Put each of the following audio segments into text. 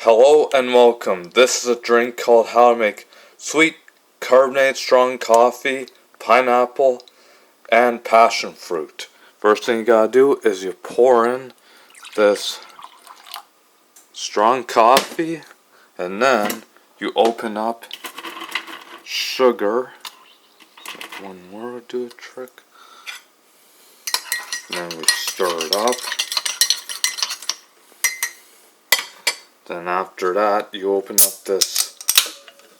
Hello and welcome. This is a drink called how to make sweet carbonated strong coffee, pineapple, and passion fruit. First thing you gotta do is you pour in this strong coffee, and then you open up sugar. One more will do a trick. And then we stir it up. Then after that, you open up this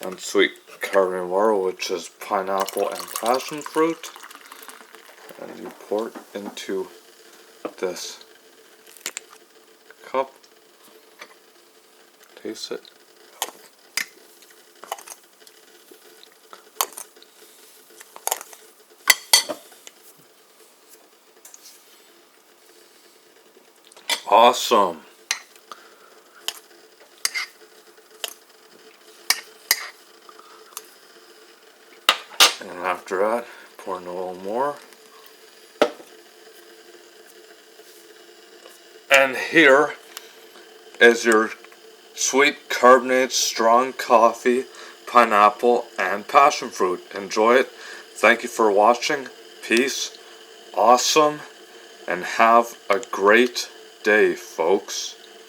unsweet carbonated water, which is pineapple and passion fruit, and you pour it into this cup. Taste it. Awesome. And after that, pour in a little more. And here is your sweet carbonated strong coffee, pineapple, and passion fruit. Enjoy it. Thank you for watching. Peace. Awesome. And have a great day, folks.